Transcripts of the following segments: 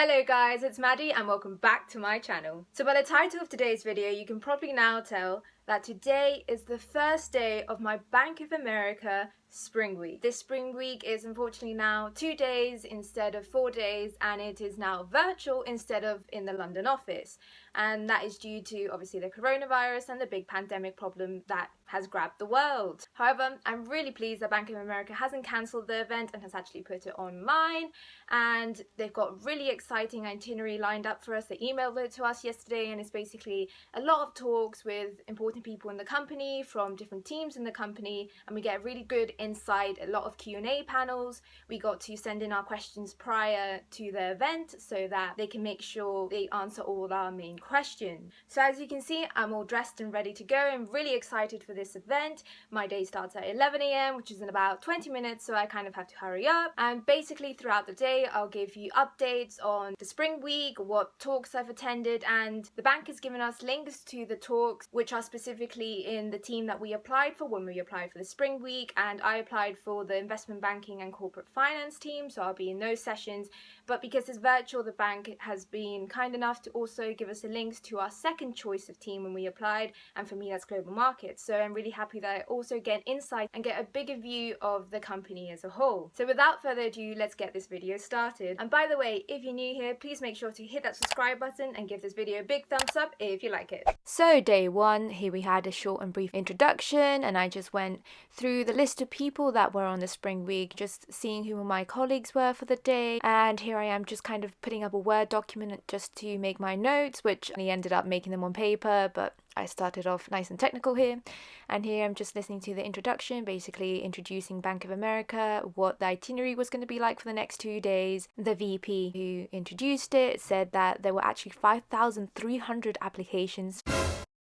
Hello guys, it's Maddie and welcome back to my channel. So by the title of today's video, you can probably now tell that today is the first day of my Bank of America Spring Week. This Spring Week is unfortunately now 2 days instead of 4 days, and it is now virtual instead of in the London office. And that is due to obviously the coronavirus and the big pandemic problem that has grabbed the world. However, I'm really pleased that Bank of America hasn't cancelled the event and has actually put it online, and they've got really exciting itinerary lined up for us. They emailed it to us yesterday, and it's basically a lot of talks with important people in the company from different teams in the company, and we get really good insight, a lot of Q&A panels. We got to send in our questions prior to the event so that they can make sure they answer all our main questions. So as you can see, I'm all dressed and ready to go. I'm really excited for this event. My day starts at 11 a.m, which is in about 20 minutes, so I kind of have to hurry up. And basically throughout the day, I'll give you updates on the Spring Week, what talks I've attended, and the bank has given us links to the talks which are specifically in the team that we applied for when we applied for the Spring Week, and I applied for the investment banking and corporate finance team, so I'll be in those sessions. But because it's virtual, the bank has been kind enough to also give us the links to our second choice of team when we applied, and for me that's global markets. So I'm really happy that I also get insight and get a bigger view of the company as a whole. So without further ado, let's get this video started. And by the way, if you're new here, please make sure to hit that subscribe button and give this video a big thumbs up if you like it. So day one, here we had a short and brief introduction, and I just went through the list of people that were on the Spring Week, just seeing who my colleagues were for the day. And here I am just kind of putting up a Word document just to make my notes, which I ended up making them on paper, but I started off nice and technical here. And here I'm just listening to the introduction, basically introducing Bank of America, what the itinerary was going to be like for the next 2 days. The VP who introduced it said that there were actually 5,300 applications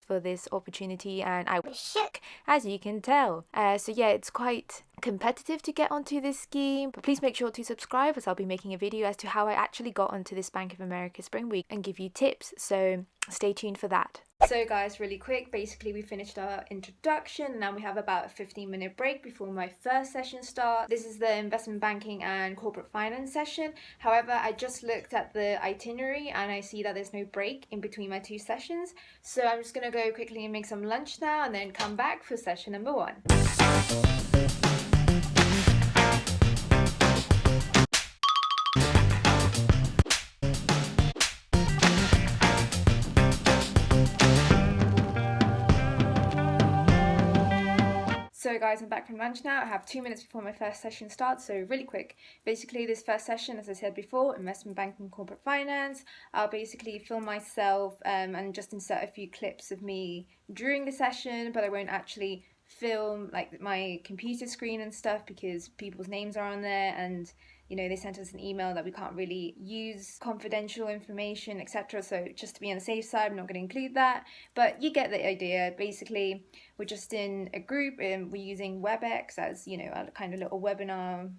for this opportunity, and I was shook, as you can tell. So yeah, it's quite competitive to get onto this scheme, but please make sure to subscribe, as I'll be making a video as to how I actually got onto this Bank of America Spring Week and give you tips, so stay tuned for that. So guys, really quick, basically we finished our introduction and now we have about a 15-minute break before my first session starts. This is the investment banking and corporate finance session. However, I just looked at the itinerary and I see that there's no break in between my two sessions. So I'm just going to go quickly and make some lunch now and then come back for session number 1. So guys, I'm back from lunch now. I have 2 minutes before my first session starts, so really quick. Basically this first session, as I said before, investment banking, corporate finance. I'll basically film myself and just insert a few clips of me during the session, but I won't actually film like my computer screen and stuff because people's names are on there, and you know, they sent us an email that we can't really use confidential information, etc. So just to be on the safe side, I'm not going to include that. But you get the idea. Basically, we're just in a group and we're using WebEx as, you know, a kind of little webinar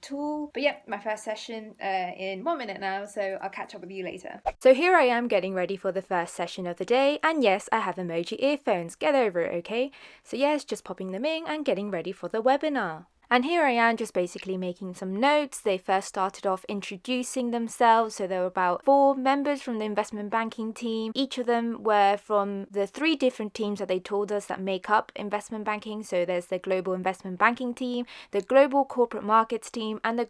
tool. But yeah, my first session in 1 minute now, so I'll catch up with you later. So here I am getting ready for the first session of the day, and yes, I have emoji earphones. Get over it, okay? So yes, just popping them in and getting ready for the webinar. And here I am just basically making some notes. They first started off introducing themselves. So there were about 4 members from the investment banking team. Each of them were from the 3 different teams that they told us that make up investment banking. So there's the global investment banking team, the global corporate markets team, and the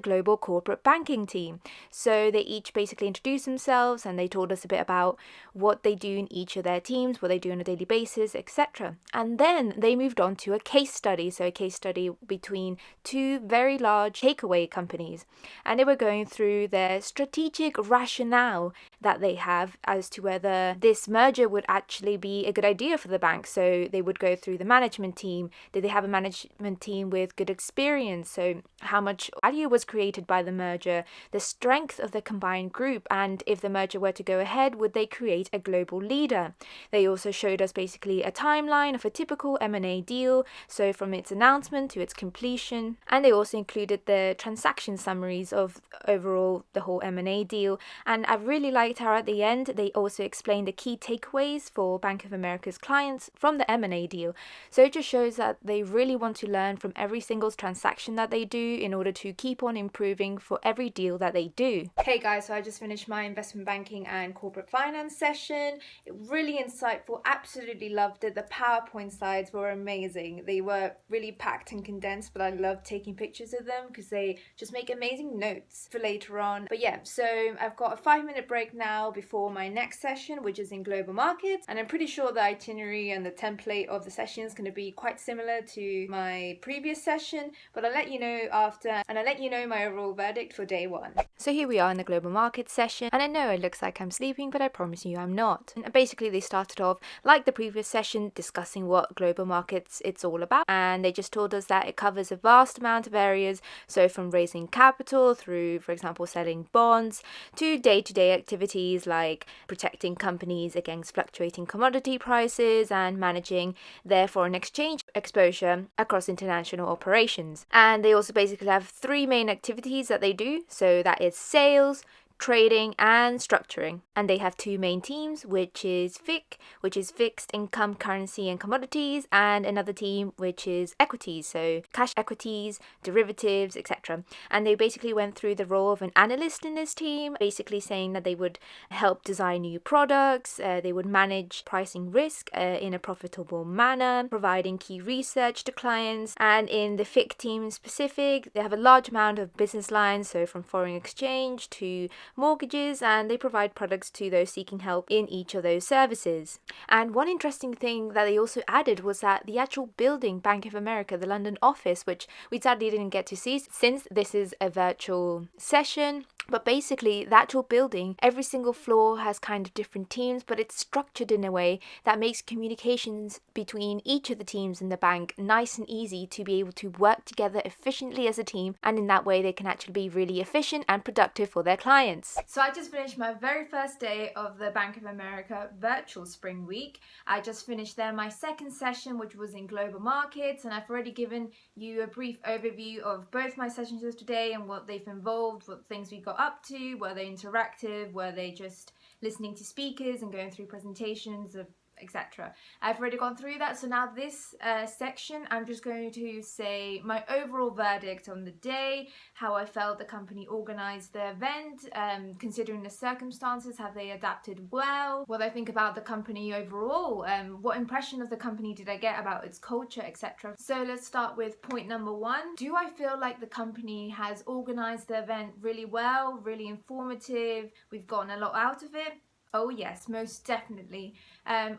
global corporate banking team. So they each basically introduced themselves and they told us a bit about what they do in each of their teams, what they do on a daily basis, etc. And then they moved on to a case study. So a case study between 2 very large takeaway companies, and they were going through their strategic rationale that they have as to whether this merger would actually be a good idea for the bank. So they would go through the management team. Did they have a management team with good experience? So how much value was created by the merger, the strength of the combined group, and if the merger were to go ahead, would they create a global leader? They also showed us basically a timeline of a typical M&A deal, so from its announcement to its completion, and they also included the transaction summaries of overall the whole M&A deal. And I really liked how at the end they also explained the key takeaways for Bank of America's clients from the M&A deal. So it just shows that they really want to learn from every single transaction that they do, in order to keep on improving for every deal that they do. Hey guys, so I just finished my investment banking and corporate finance session. Really insightful, absolutely loved it. The PowerPoint slides were amazing. They were really packed and condensed, but I love taking pictures of them because they just make amazing notes for later on. But yeah, so I've got a 5-minute break now before my next session, which is in global markets, and I'm pretty sure the itinerary and the template of the session is going to be quite similar to my previous session, but I'll let you know after, and I'll let you know my overall verdict for day one. So here we are in the global markets session, and I know it looks like I'm sleeping, but I promise you I'm not. And basically they started off like the previous session discussing what global markets it's all about, and they just told us that it covers a vast amount of areas, so from raising capital through, for example, selling bonds, to day-to-day activities like protecting companies against fluctuating commodity prices and managing their foreign exchange exposure across international operations. And they also basically have 3 main activities that they do, so that is sales, trading and structuring. And they have 2 main teams, which is FIC, which is fixed income, currency and commodities, and another team which is equities, so cash equities, derivatives, etc. And they basically went through the role of an analyst in this team, basically saying that they would help design new products, they would manage pricing risk in a profitable manner, providing key research to clients. And in the FIC team specific, they have a large amount of business lines, so from foreign exchange to mortgages, and they provide products to those seeking help in each of those services. And one interesting thing that they also added was that the actual building, Bank of America, the London office, which we sadly didn't get to see since this is a virtual session, but basically the actual building, every single floor has kind of different teams, but it's structured in a way that makes communications between each of the teams in the bank nice and easy to be able to work together efficiently as a team, and in that way they can actually be really efficient and productive for their clients. So I just finished my very first day of the Bank of America virtual spring week. I just finished there my second session, which was in global markets, and I've already given you a brief overview of both my sessions of today and what they've involved, what things we got up to, were they interactive, were they just listening to speakers and going through presentations of etc. I've already gone through that, so now this section I'm just going to say my overall verdict on the day, how I felt the company organised the event, considering the circumstances, have they adapted well, what I think about the company overall, what impression of the company did I get about its culture, etc. So let's start with point number 1. Do I feel like the company has organised the event really well, really informative, we've gotten a lot out of it? Oh yes, most definitely.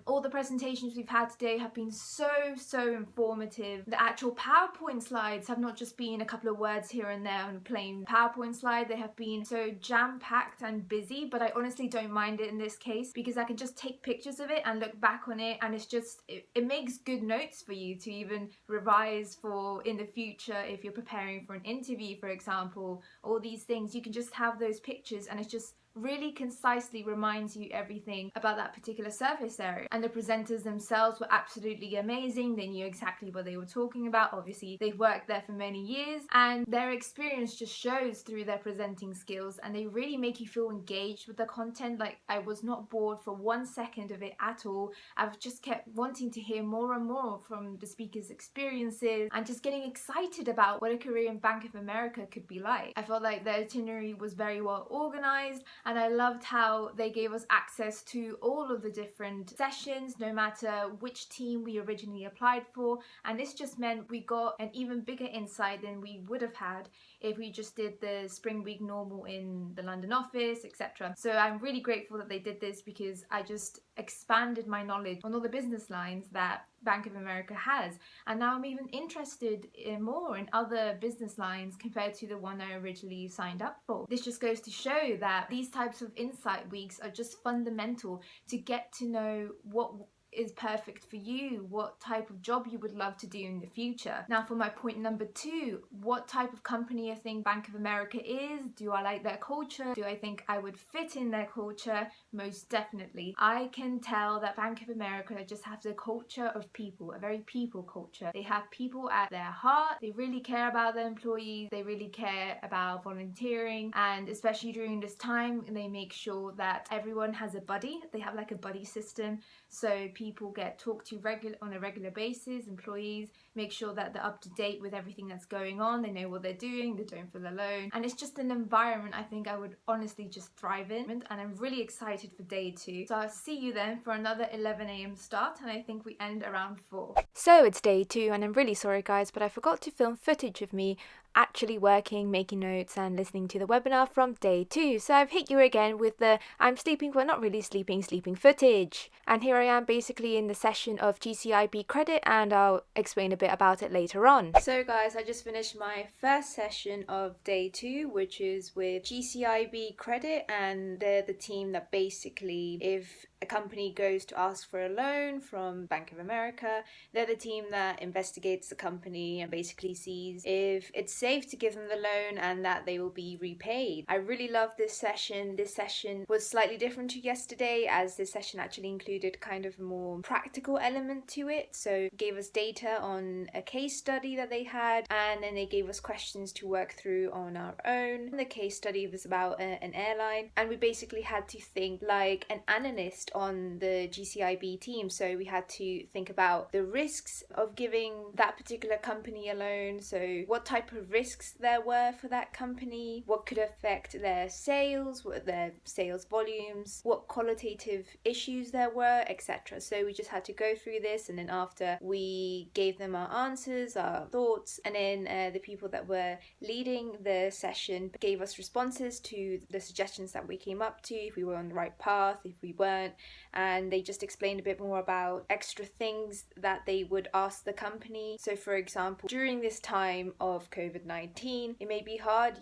All the presentations we've had today have been so informative. The actual PowerPoint slides have not just been a couple of words here and there on a plain PowerPoint slide. They have been so jam-packed and busy, but I honestly don't mind it in this case because I can just take pictures of it and look back on it, and it's just, it makes good notes for you to even revise for in the future if you're preparing for an interview, for example. All these things, you can just have those pictures and it's just really concisely reminds you everything about that particular surface area. And the presenters themselves were absolutely amazing. They knew exactly what they were talking about. Obviously they've worked there for many years and their experience just shows through their presenting skills, and they really make you feel engaged with the content. Like, I was not bored for 1 second of it at all. I've just kept wanting to hear more and more from the speakers' experiences and just getting excited about what a career in Bank of America could be like. I felt like the itinerary was very well organized, and I loved how they gave us access to all of the different sessions, no matter which team we originally applied for. And this just meant we got an even bigger insight than we would have had if we just did the spring week normal in the London office, etc. So I'm really grateful that they did this because I just expanded my knowledge on all the business lines that Bank of America has, and now I'm even interested in more in other business lines compared to the one I originally signed up for. This just goes to show that these types of insight weeks are just fundamental to get to know what is perfect for you, what type of job you would love to do in the future. Now for my point number 2, what type of company I think Bank of America is. Do I like their culture? Do I think I would fit in their culture? Most definitely. I can tell that Bank of America just have the culture of people, a very people culture. They have people at their heart, they really care about their employees, they really care about volunteering, and especially during this time they make sure that everyone has a buddy. They have like a buddy system, so people people get talked to on a regular basis, employees make sure that they're up to date with everything that's going on, they know what they're doing, they don't feel alone, and it's just an environment I think I would honestly just thrive in, and I'm really excited for day 2. So I'll see you then for another 11 a.m. start, and I think we end around 4. So it's day 2, and I'm really sorry guys, but I forgot to film footage of me actually working, making notes and listening to the webinar from day 2. So I've hit you again with the I'm sleeping but not really sleeping footage. And here I am basically in the session of GCIB credit, and I'll explain a bit about it later on. So guys, I just finished my first session of day 2, which is with GCIB credit, and they're the team that basically, if a company goes to ask for a loan from Bank of America, they're the team that investigates the company and basically sees if it's safe to give them the loan and that they will be repaid. I really love this session. This session was slightly different to yesterday, as this session actually included kind of a more practical element to it. So it gave us data on a case study that they had, and then they gave us questions to work through on our own. And the case study was about an airline, and we basically had to think like an analyst on the GCIB team. So we had to think about the risks of giving that particular company a loan, so what type of risks there were for that company, what could affect their sales, what their sales volumes, what qualitative issues there were, etc. So we just had to go through this, and then after we gave them our answers, our thoughts, and then the people that were leading the session gave us responses to the suggestions that we came up to, if we were on the right path, if we weren't, and they just explained a bit more about extra things that they would ask the company. So for example, during this time of COVID-19, it may be hard,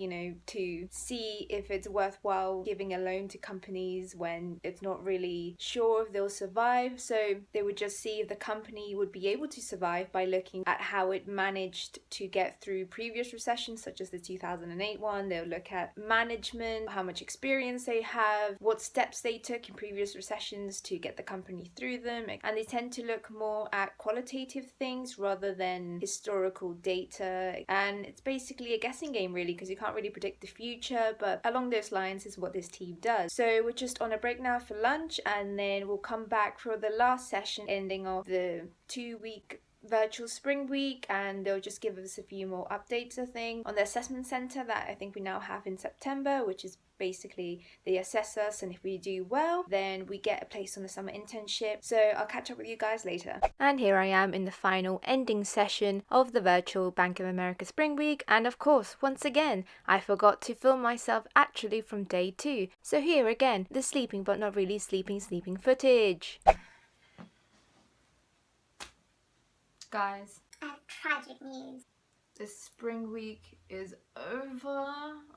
to see if it's worthwhile giving a loan to companies when it's not really sure if they'll survive. So they would just see if the company would be able to survive by looking at how it managed to get through previous recessions, such as the 2008 one. They'll look at management, how much experience they have, what steps they took in previous recessions to get the company through them, and they tend to look more at qualitative things rather than historical data. And it's basically a guessing game really, because you can't really predict the future, but along those lines is what this team does. So we're just on a break now for lunch, and then we'll come back for the last session ending off the 2-week virtual spring week, and they'll just give us a few more updates, I think, on the assessment center that I think we now have in September, which is basically they assess us, and if we do well then we get a place on the summer internship. So I'll catch up with you guys later. And here I am in the final ending session of the virtual Bank of America spring week, and of course once again I forgot to film myself actually from day 2. So here again, the sleeping but not really sleeping footage. Guys, I have tragic news. the spring week is over.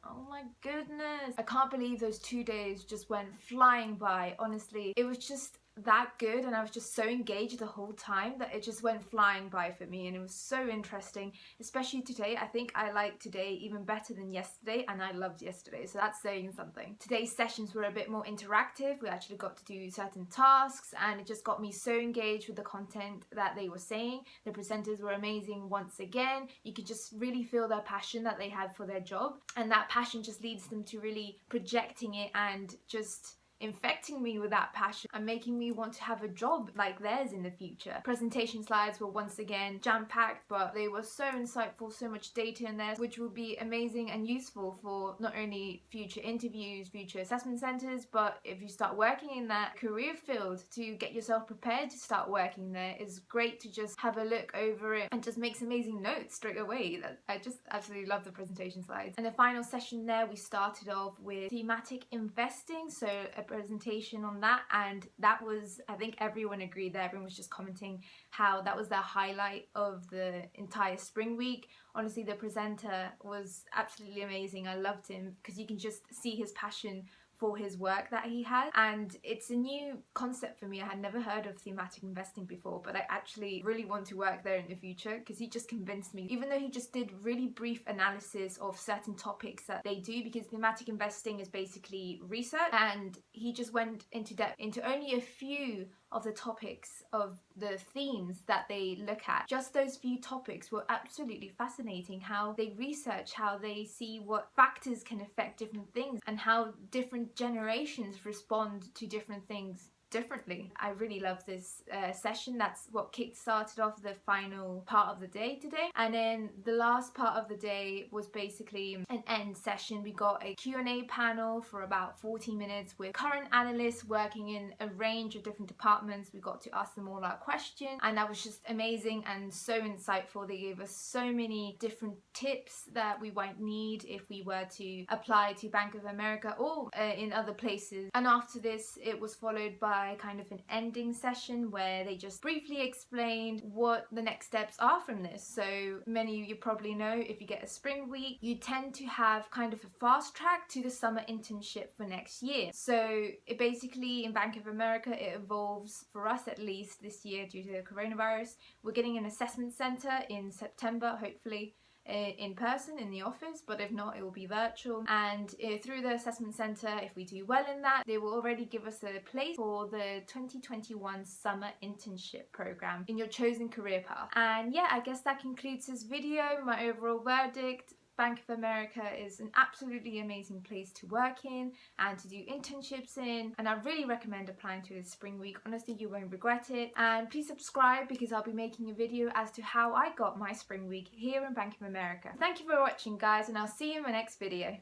Oh my goodness. I can't believe those 2 days just went flying by. Honestly, it was just that good, and I was just so engaged the whole time that it just went flying by for me, and it was so interesting, especially today. I think I liked today even better than yesterday, and I loved yesterday, so that's saying something. Today's sessions were a bit more interactive. We actually got to do certain tasks, and it just got me so engaged with the content that they were saying. The presenters were amazing once again. You could just really feel their passion that they had for their job, and that passion just leads them to really projecting it and just infecting me with that passion and making me want to have a job like theirs in the future. Presentation slides were once again jam-packed, but they were so insightful, so much data in there, which will be amazing and useful for not only future interviews, future assessment centers, but if you start working in that career field, to get yourself prepared to start working there, is great to just have a look over it and just make some amazing notes straight away. I just absolutely love the presentation slides. And the final session there, we started off with Thematic Investing, so a presentation on that, and that was, I think everyone agreed that everyone was just commenting how that was their highlight of the entire spring week. Honestly, the presenter was absolutely amazing. I loved him because you can just see his passion for his work that he had, and it's a new concept for me. I had never heard of thematic investing before, but I actually really want to work there in the future because he just convinced me, even though he just did really brief analysis of certain topics that they do, because thematic investing is basically research, and he just went into depth into only a few of the topics of the themes that they look at. Just those few topics were absolutely fascinating, how they research, how they see what factors can affect different things, and how different generations respond to different things differently. I really love this session. That's what kick-started off the final part of the day today. And then the last part of the day was basically an end session. We got a Q&A panel for about 40 minutes with current analysts working in a range of different departments. We got to ask them all our questions, and that was just amazing and so insightful. They gave us so many different tips that we might need if we were to apply to Bank of America or in other places. And after this, it was followed by kind of an ending session where they just briefly explained what the next steps are from this. So many of you probably know, if you get a spring week, you tend to have kind of a fast track to the summer internship for next year. So it basically, in Bank of America, it evolves, for us at least this year due to the coronavirus. We're getting an assessment center in September, hopefully in person in the office, but if not, it will be virtual. And through the assessment center, if we do well in that, they will already give us a place for the 2021 summer internship program in your chosen career path. And yeah, I guess that concludes this video. My overall verdict: Bank of America is an absolutely amazing place to work in and to do internships in, and I really recommend applying to this spring week. Honestly, you won't regret it. And please subscribe, because I'll be making a video as to how I got my spring week here in Bank of America. Thank you for watching, guys, and I'll see you in my next video.